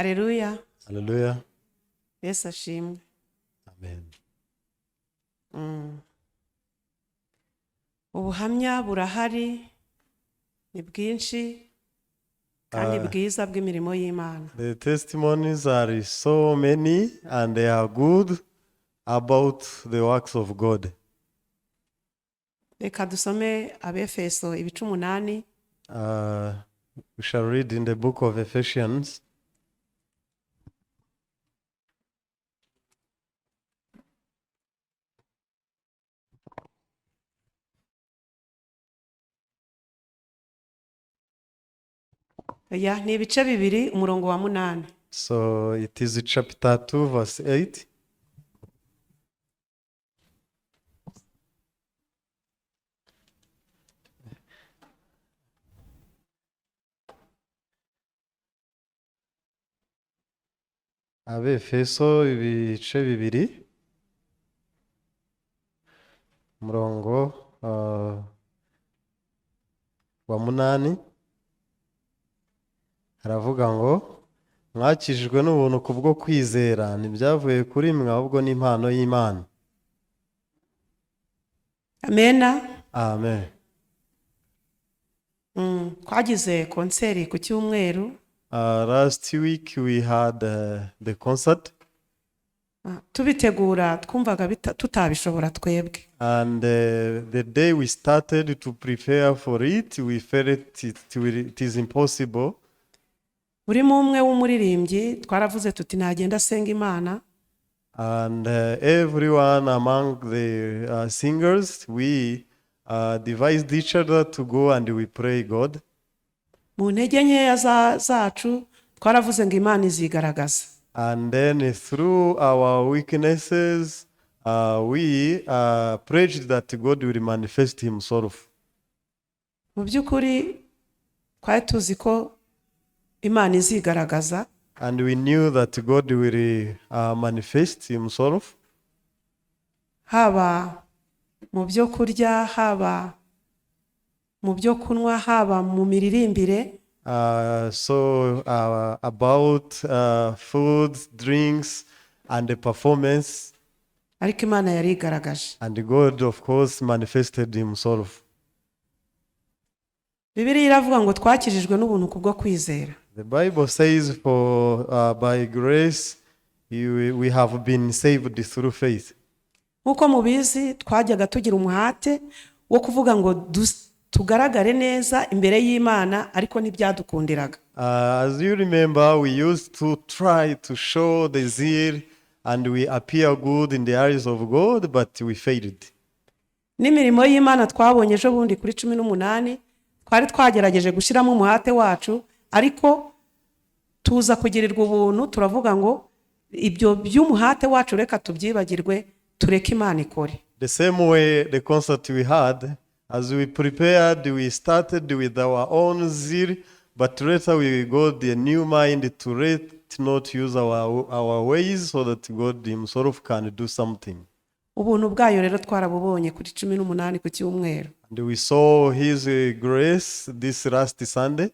Haleluya. Hallelujah. Yesu ashimwe. Amen. Ubuhamya burahari ni bwinshi kandi bwiza bw'imirimo y'Imana. The testimonies are so many and they are good about the works of God. Reka dusome Abefeso 8. We shall read in the book of Ephesians. Ni ibice bibiri umurongo wa 8. So it is chapter 2 verse 8. Abefeso ibice bibiri umurongo wa 8 haravuga ngo mwakijijwe n'ubuntu kubwo kwizera ntibyavuye kuri mwe ahubwo n'impano y'Imana. Amena. Amen. Twagize konseri ku cyumweru. Last week we had the concert. Tubitegura twumvaga tutabishobora twebwe. And the day we started to prepare for it, we felt it is impossible. Buri umwe w'umuririmbyi twaravuze tuti nagenda asenga Imana. And everyone among the singers, we devised each other to go and we pray God. Mu ntege nkeya zacu twaravuze ngo Imana izigaragaza. And then through our weaknesses, we prayed that God will manifest himself. Mu by'ukuri twari tuzi ko Imana izigaragaza. And we knew that God will manifest himself. Haba mu byo kurya, haba mu byo kunywa, haba mu miririmbire. So about food, drinks, and the performance. Ariko Imana yari igaragaje. And God of course manifested himself. Bibiliya iravuga ngo twakijijwe n'ubuntu kubwo kwizera. The Bible says for by grace we have been saved through faith. Nkuko mubizi twajyaga tugira umuhate wo kuvuga ngo tugaragare neza imbere y'Imana ariko ntibyadukundiraga. As you remember, we used to try to show the zeal and we appear good in the eyes of God, but we failed. N'imirimo y'Imana twabonye ejo bundi kuri 18 twari twagerageje gushyiramo umuhate wacu ariko tuza kugirirwa ubuntu turavuga ngo ibyo by'umuhate wacu reka tubyibagirwe tureke Imana ikore. The same way the concert we had, as we prepared, we started with our own zeal, but later we got a new mind to not use our ways so that God himself can do something. Ubuntu bwayo rero twarabubonye kuri 18 ku cyumweru. And we saw his grace this last Sunday.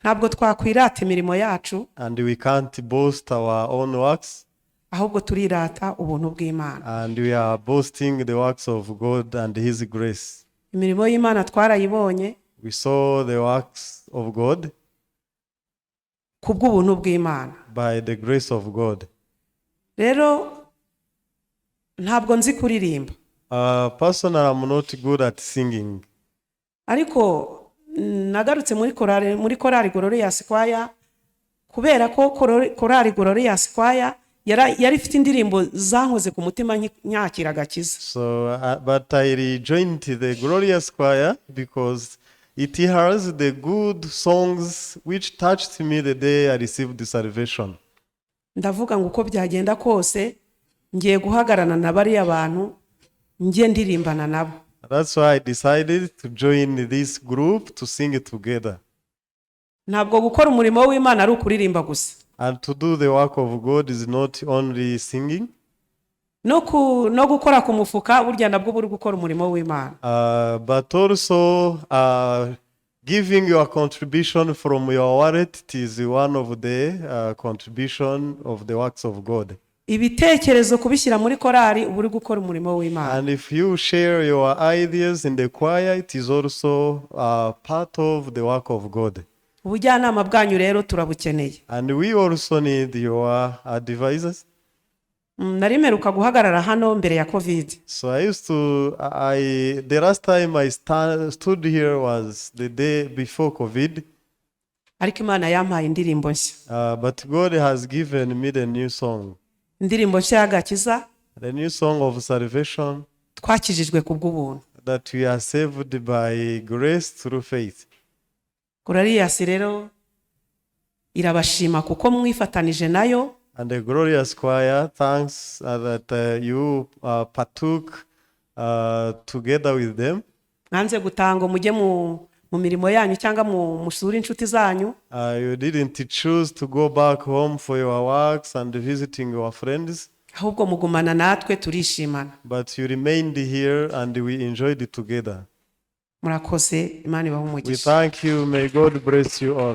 Ntabwo twakwirata imirimo yacu. And we can't boast our own works. Ahubwo turirata ubuntu bw'Imana. And we are boasting the works of God and his grace. Imirimo y'Imana twarayibonye. We saw the works of God. Kubw'ubuntu bw'Imana. By the grace of God. Rero ntabwo nzi kuririmba. Personally, I'm not good at singing. Ariko nagarutse muri korali Glorious Choir kubera ko korali Glorious Choir yari ifite indirimbo zankoze ku mutima nyakira gakiza. So but I rejoined the Glorious Choir because it has the good songs which touched me the day I received the salvation. Ndavuga ngo uko byagenda kose ngiye guhagarana na bari abantu ngiye ndirimbana nabo. That's why I decided to join this group to sing it together. Ntabwo gukora umurimo w'Imana ari ukuririmba gusa. And to do the work of God is not only singing. No gukora ku mufuka burya nabwo buri gukora umurimo w'Imana. But also Giving your contribution from your wallet, it is one of the contribution of the works of God. ibitekerezo kubishyira muri korari uba uri gukora umurimo w'Imana. And if you share your ideas in the choir, it is also part of the work of God. Ubujyanama bwanyu rero turabukeneye. And we also need your advisors. Nari mperuka guhagarara hano mbere ya COVID. So I used to, the last time I stood here was the day before COVID. Ariko Imana yampaye indirimbo nshya. But God has given me the new song. Indirimbo nshya y'agakiza. The new song of salvation. Twakijijwe kubw'ubuntu. That we are saved by grace through faith. Glorious rero irabashima kuko mwifatanije nayo. And the glorious choir thanks that you partook together with them. Nanze gutanga mujye mu mirimo yanyu cyangwa musura inshuti zanyu. You didn't choose to go back home for your works and visiting your friends. Ahubwo mugumana natwe turishimana. But you remained here and we enjoyed it together. Murakoze, Imana ibahe umugisha. We thank you. May God bless you all.